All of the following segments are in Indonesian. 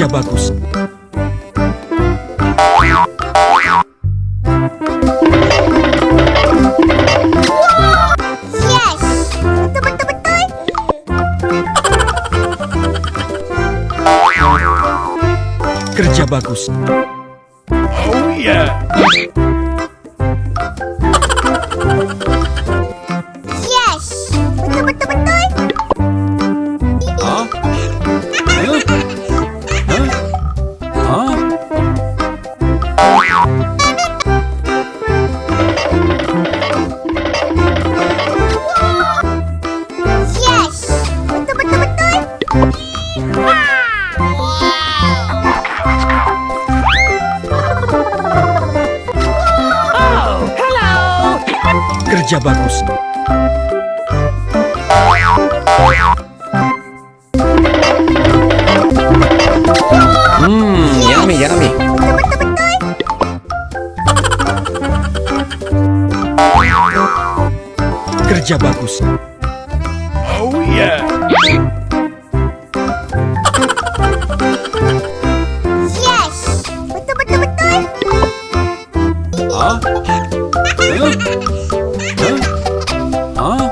Kerja bagus. Yes, betul-betul. Kerja bagus. Oh yeah. Yes, betul-betul. Hah? Hah? Yes, betul-betul. Kerja bagus. Yummy, yummy. Kerja bagus. Oh yeah. Yes, betul-betul. Hah? Hah?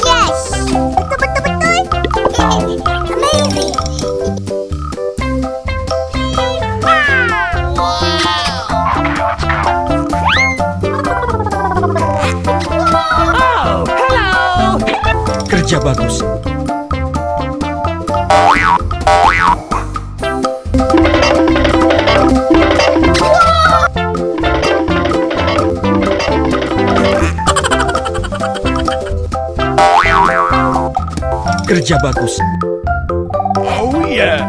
Yes, betul-betul. Amazing. Kerja bagus. Kerja bagus. Oh yeah.